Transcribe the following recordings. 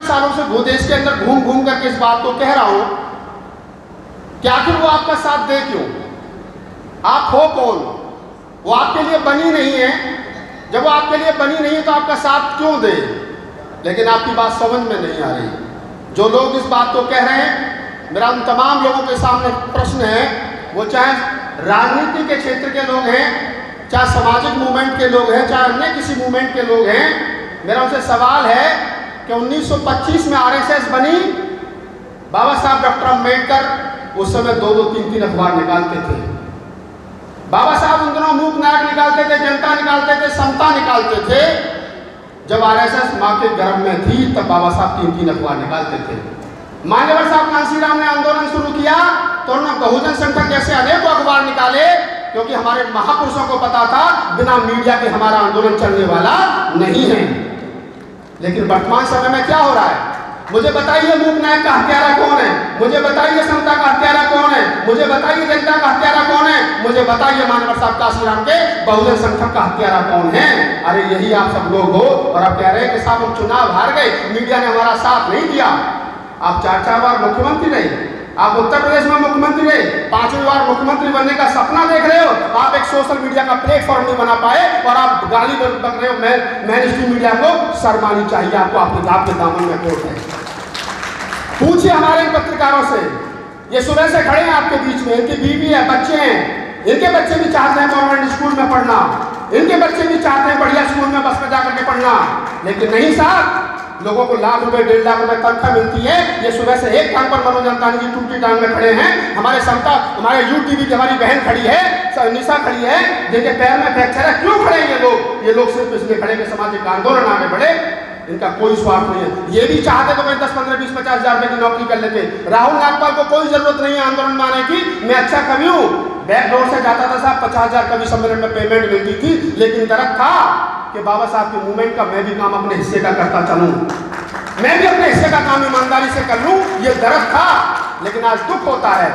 सालों से भूदेश के अंदर घूम घूम करके इस बात को कह रहा हूं कि आखिर वो आपका साथ दे क्यों? आप हो कौन? वो आपके लिए बनी नहीं है। जब वो आपके लिए बनी नहीं है तो आपका साथ क्यों दे? लेकिन आपकी बात समझ में नहीं आ रही। जो लोग इस बात को कह रहे हैं, मेरा उन तमाम लोगों के सामने प्रश्न है, वो चाहे राजनीति के क्षेत्र के लोग हैं, चाहे सामाजिक मूवमेंट के लोग हैं, चाहे अन्य किसी मूवमेंट के लोग हैं, मेरा उनसे सवाल है कि 1925 में आरएसएस बनी, बाबा साहब डॉक्टर अम्बेडकर उस समय 2-2, 3-3 अखबार निकालते थे। बाबा साहब उन दिनों मूक नायक निकालते थे, जनता निकालते थे, समता निकालते थे। जब आरएसएस मां के गर्भ में थी तब बाबा साहब 3-3 अखबार निकालते थे। मान्यवर साहब कांशीराम ने आंदोलन शुरू किया तो उन्होंने बहुजन संगठन जैसे अनेकों अखबार निकाले, क्योंकि हमारे महापुरुषों को पता था बिना मीडिया के हमारा आंदोलन चलने वाला नहीं है। लेकिन वर्तमान समय में क्या हो रहा है? मुझे बताइए मूक नायक का हत्यारा कौन है? मुझे बताइए समता का हत्यारा कौन है? मुझे बताइए जनता का हत्यारा कौन है? मुझे बताइए मान्यवर साहब कांशीराम के बहुजन संगठन का हत्यारा कौन है? अरे यही आप सब लोग हो और आप कह रहे हैं कि साहब हम चुनाव हार गए, मीडिया ने हमारा साथ नहीं दिया। आप 4-4 बार मुख्यमंत्री रहे, आप उत्तर प्रदेश में मुख्यमंत्री रहे, 5वीं बार मुख्यमंत्री बनने का सपना देख रहे हो, आप एक सोशल मीडिया का प्लेटफॉर्म नहीं बना पाए और आप गाली बक रहे हो। मेन स्ट्रीम मीडिया को शर्मानी चाहिए आपको, आपके दामन में कोट है। पूछिए हमारे पत्रकारों से, ये सुबह से खड़े हैं आपके बीच में, इनकी बीवी है, बच्चे हैं, इनके बच्चे भी चाहते हैं गवर्नमेंट स्कूल में पढ़ना, इनके बच्चे भी चाहते हैं बढ़िया स्कूल में बस में जाकर के पढ़ना, लेकिन नहीं साहब, लोगों को लाख रुपए 1.5 लाख रुपए तनख्वाह मिलती है। ये सुबह से एक टांग पर मनोज अंतानी जी टूटी टांग में खड़े हैं। हमारे समता, हमारे यूटीवी की हमारी बहन खड़ी है, निशा खड़ी है, जिनके पैर में फ्रैक्चर है। क्यों खड़े हैं ये लोग? ये लोग सिर्फ इसलिए खड़े कि सामाजिक आंदोलन आगे बढ़े, इनका कोई स्वार्थ नहीं है। ये भी चाहते तो मैं 10, 15, 20, 50 हजार रुपए की नौकरी कर लेते। राहुल नागपाल को कोई जरूरत नहीं है आंदोलन में आने की, मैं अच्छा कवि हूँ, बैकडोर से जाता था साहब, 50,000 कवि सम्मेलन में पेमेंट मिलती थी, लेकिन दर्द था कि बाबा साहब के मूवमेंट का मैं भी काम अपने हिस्से का करता चलूं, मैं भी अपने हिस्से का काम ईमानदारी से कर लूं, ये दर्द था। लेकिन आज दुख होता है,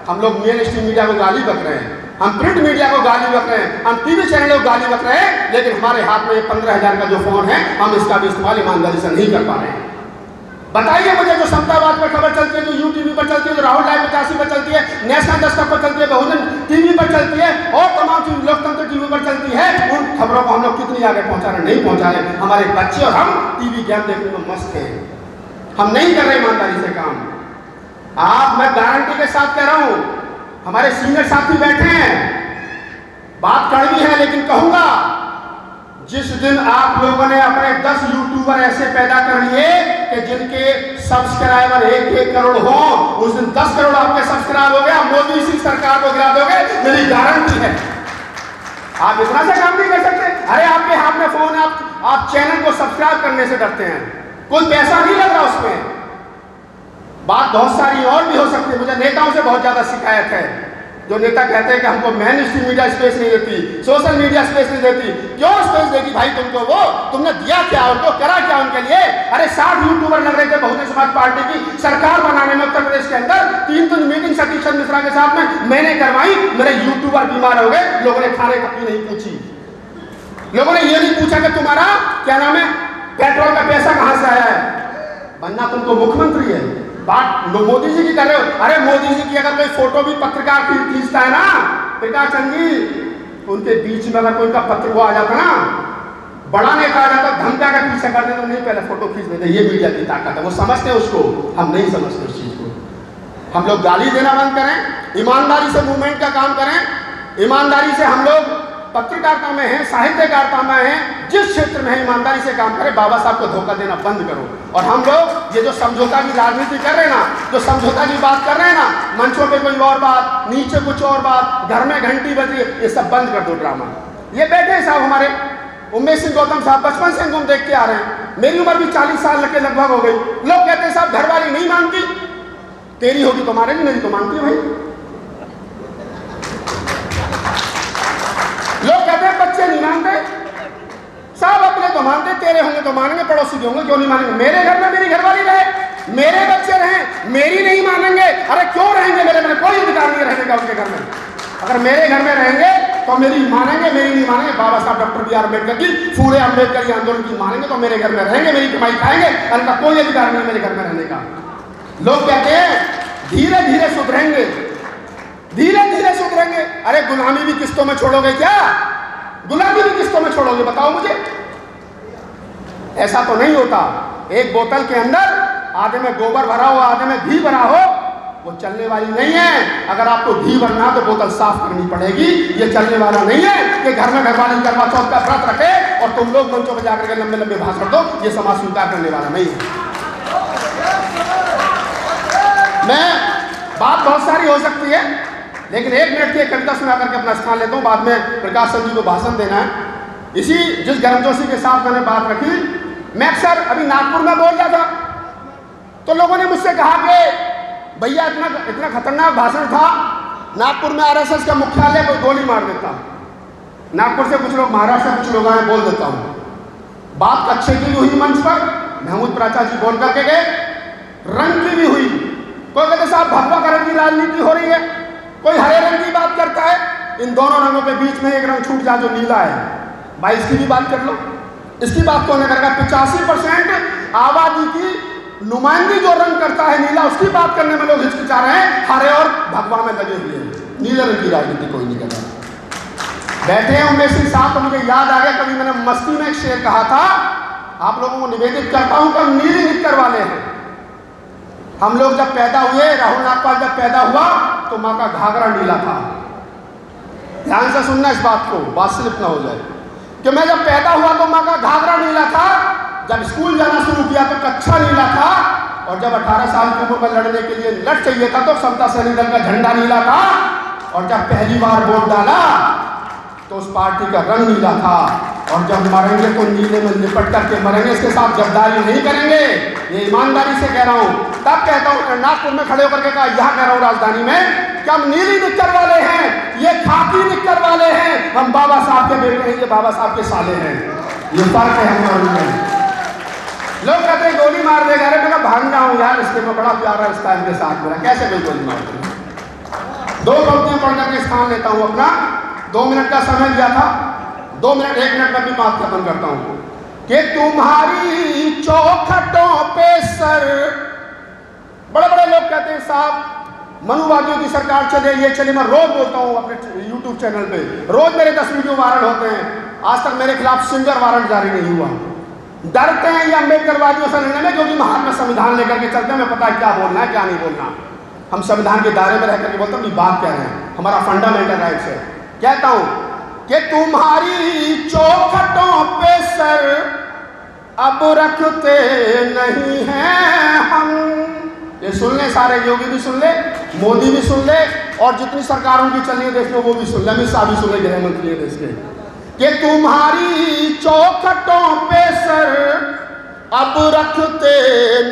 हम लोग मेन स्ट्रीम मीडिया को गाली बक रहे हैं, हम प्रिंट मीडिया को गाली बक रहे हैं, हम टीवी चैनलों को गाली बक रहे हैं, लेकिन हमारे हाथ में 15,000 का जो फोन है, हम इसका भी इस्तेमाल ईमानदारी से नहीं कर पा रहे हैं। बताइए मुझे, जो समतावाद पर खबर चलती है, जो यूटीवी पर चलती है, जो राहुल लाइव 85 पर चलती है, नेशनल दस्तक पर चलती है, बहुजन टीवी पर चलती है और तमाम चीज लोकतंत्र टीवी पर चलती है, उन खबरों को हम लोग कितनी आगे पहुंचा रहे? नहीं पहुंचा रहे। हमारे बच्चे और हम टीवी गेम देखने में मस्त हैं, हम नहीं कर रहे ईमानदारी से काम। मैं गारंटी के साथ कह रहा हूं, हमारे सीनियर साथी बैठे हैं, बात कड़वी है लेकिन कहूंगा, जिस दिन आप लोगों ने अपने 10 यूट्यूबर ऐसे पैदा कर लिए कि जिनके सब्सक्राइबर 1-1 करोड़ हो, उस दिन 10 करोड़ आपके सब्सक्राइब हो गया, मोदी इसी सरकार को गिरा दोगे, मेरी गारंटी है। आप इतना सा काम नहीं कर सकते? अरे आपके हाथ में फोन है, आप चैनल को सब्सक्राइब करने से डरते हैं, कोई पैसा नहीं लग रहा उसमें। बात बहुत सारी और भी हो सकती है। मुझे नेताओं से बहुत ज्यादा शिकायत है, जो नेता कहते हैं कि हमको मेन स्ट्रीम मीडिया स्पेस नहीं देती, सोशल मीडिया स्पेस नहीं देती। क्यों स्पेस देगी भाई तुमको? वो तुमने दिया क्या उनको, करा क्या उनके लिए? अरे 60 यूट्यूबर लग रहे थे बहुजन समाज पार्टी की सरकार बनाने में उत्तर प्रदेश के अंदर, 3 मीटिंग सतीश चंद्र मिश्रा के साथ में मैंने करवाई, मेरे यूट्यूबर बीमार हो गए, लोगों ने खाने की नहीं पूछी, लोगों ने ये नहीं पूछा कि तुम्हारा क्या नाम है, पेट्रोल का पैसा कहां से आया है। बनना तुमको मुख्यमंत्री है, बात मोदी जी की कर रहे हो। अरे मोदी जी की अगर कोई फोटो भी पत्रकार खींचता है ना, प्रकाश चंद जी, उनके बीच में अगर कोई का पत्र वो आ जाता ना, बड़ा नेता आ जाता, धमका का पीछे कर देते, नहीं पहले फोटो खींच देते। ये मीडिया की ताकत है, वो समझते हैं उसको, हम नहीं समझते उस चीज को। हम लोग गाली देना बंद करें, ईमानदारी से मूवमेंट का काम करें, ईमानदारी से हम लोग पत्रकारिता में हैं, साहित्यकारिता में हैं, जिस क्षेत्र में है ईमानदारी से काम करें। बाबा साहब को धोखा देना बंद करो। और हम लोग ये जो समझौता की राजनीति कर रहे हैं ना, जो समझौता की बात कर रहे हैं ना, मंचों पे कोई और बात, नीचे कुछ और बात, घर में घंटी बज रही है, ये सब बंद कर दो ड्रामा। ये बैठे हैं साहब हमारे उमेश सिंह गौतम साहब, बचपन से हम देखते आ रहे हैं, मेरी उम्र भी 40 साल के लगभग हो गई। लोग कहते हैं साहब घरवाली नहीं मानती, तेरी होगी तो मारेगी, मेरी तो मानती है भाई। लोग कहते हैं बच्चे नहीं मानते साहब, अपने तो मानते, तेरे होंगे तो मानेंगे, पड़ोसी भी होंगे, क्यों नहीं मानेंगे? मेरे घर में मेरी घरवाली रहे, मेरे बच्चे रहे, मेरी नहीं मानेंगे? अरे क्यों रहेंगे? मेरे कोई अधिकार नहीं रहने का उनके घर में। अगर मेरे घर में रहेंगे तो मेरी मानेंगे, मेरी नहीं मानेंगे। बाबा साहब डॉक्टर बी आर अम्बेडकर की, पूरे अम्बेडकर आंदोलन की मानेंगे तो मेरे घर में रहेंगे, मेरी कमाई खाएंगे, उनका कोई अधिकार नहीं मेरे घर में रहने का। लोग कहते हैं धीरे धीरे सुधरेंगे, धीरे धीरे सुधरेंगे। अरे गुलामी भी किस्तों में छोड़ोगे क्या? गुलामी भी किस्तों में छोड़ोगे? बताओ मुझे। ऐसा तो नहीं होता। एक बोतल के अंदर आधे में गोबर भरा हो, आधे में घी भरा हो, वो चलने वाली नहीं है। अगर आपको घी भरना तो बोतल साफ करनी पड़ेगी। ये चलने वाला नहीं है कि घर में घरवाली करवा चौथ का व्रत रखे और तुम लोग मंचों पर जाकर के लंबे लंबे भाषण दो। ये समाज स्वीकार करने वाला नहीं है। मैं बात बहुत सारी हो सकती है, लेकिन 1 मिनट की एक कविता सुना करके अपना स्थान लेता हूँ। बाद में प्रकाश सिंह जी को भाषण देना है। इसी जिस गर्मजोशी के साथ मैंने बात रखी, मैं अक्सर अभी नागपुर में बोल रहा था तो लोगों ने मुझसे कहा कि भैया इतना खतरनाक भाषण था, नागपुर में आरएसएस का मुख्यालय कोई गोली मार देता। नागपुर से कुछ लोग, महाराष्ट्र से कुछ लोग आए, बोल देता हूँ। बात अच्छे की भी हुई मंच पर, महमूद प्राचा जी बोल करके गए, रंग की भी हुई। कोई कहते साहब भगवाकरण की राजनीति हो रही है, कोई हरे रंग की बात करता है। इन दोनों रंगों के बीच में एक रंग छूट जाए जो नीला है, भाई इसकी भी बात कर लो। इसकी बात कौन करेगा? 85% आबादी की नुमाइंदगी जो रंग करता है नीला, उसकी बात करने में लोग हिचकिचा रहे हैं। हरे और भगवा में लगे हुए हैं, नीले रंग की राजनीति कोई नहीं कर रहा। बैठे हैं उमेश सिंह साहब, तो मुझे याद आ गया, कभी मैंने मस्ती में एक शेर कहा था, आप लोगों को निवेदित करता हूं कि हम नीली निक्कर वाले हैं। हम लोग जब पैदा हुए, राहुल नागपाल जब पैदा हुआ तो माँ का घाघरा नीला था। ध्यान से सुनना इस बात को, बात स्लिप ना हो जाए कि मैं जब पैदा हुआ तो माँ का घाघरा नीला था, जब स्कूल जाना शुरू किया तो कच्छा नीला था, और जब 18 साल की उम्र में लड़ने के लिए लड़ चाहिए था तो समता सैनिक दल का झंडा नीला था, और जब पहली बार वोट डाला तो उस पार्टी का रंग नीला था। और जब मरेंगे तो नीले में लिपट करके मरेंगे, इसके साथ गद्दारी नहीं करेंगे, ये ईमानदारी से कह रहा हूँ। तब कहता हूँ, नागपुर में खड़े होकर के कहा, यहाँ कह रहा हूँ राजधानी में, कि हम नीली निक्कर वाले हैं, ये खाकी निक्कर वाले हैं, हम बाबा साहब के बेटे हैं, ये बाबा साहब के साले हैं। ये फर्क है हम और उनमें। लोग कहते हैं गोली मार देगा, अरे मैं भाग जाऊँ यार, इसके में बड़ा प्यारा रिश्ता इनके साथ मेरा, कैसे कोई गोली मार देगा? 2 पंक्तियां पढ़ करके स्थान लेता हूँ अपना। 2 मिनट का समय दिया था, 2 मिनट 1 मिनट में भी बात खत्म करता हूँ। कि तुम्हारी चौखटों पे सर, बड़े बड़े लोग कहते हैं साहब मनुवादियों की सरकार चले, ये चले। मैं रोज बोलता हूँ अपने यूट्यूब चैनल पे, रोज मेरे 10 वीडियो वायरल होते हैं। आज तक मेरे खिलाफ सिंगर वारंट जारी नहीं हुआ। डरते हैं ये अम्बेडकरवादियों से लड़ने में, क्योंकि महात्मा संविधान लेकर के चलते हैं, हमें पता है क्या बोलना है क्या नहीं बोलना। हम संविधान के दायरे में रह करके बोलते हैं अपनी बात कह रहे हैं, हमारा फंडामेंटल राइट्स है। कहता हूं कि तुम्हारी चौखटों पे सर अब रखते नहीं हैं हम। ये सुन ले, सारे योगी भी सुन ले, मोदी भी सुन ले, और जितनी सरकारों की चल रही है देश में वो भी सुन ले, अमित शाह भी सुन ले, गृह मंत्री है देश के, कि तुम्हारी चौखटों पे सर अब रखते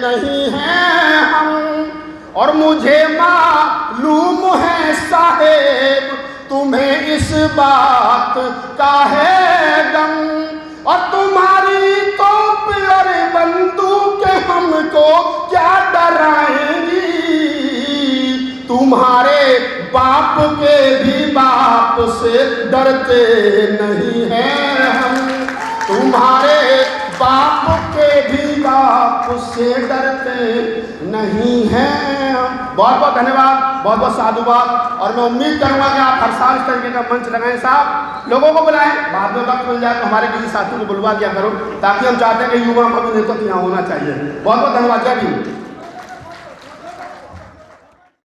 नहीं हैं हम। और मुझे मालूम है साहेब तुम्हें इस बात का है गम, और तुम्हारी तोप और बंदूकें हमको क्या डराएंगी। तुम्हारे बाप के भी बाप से डरते नहीं हैं हम, तुम्हारे बाप के भी बाप से डरते नहीं हैं हम। बहुत बहुत धन्यवाद, बहुत बहुत साधुवाद। और मैं उम्मीद करूंगा कि आप हर साल इस तरीके का मंच लगाएं साहब, लोगों को बुलाएं। बाद में वक्त मिल जाए तो हमारे किसी साथी को बुलवा दिया करो, ताकि हम चाहते हैं कि युवाओं का भी नेतृत्व यहाँ होना चाहिए। बहुत बहुत धन्यवाद। जय हिंद।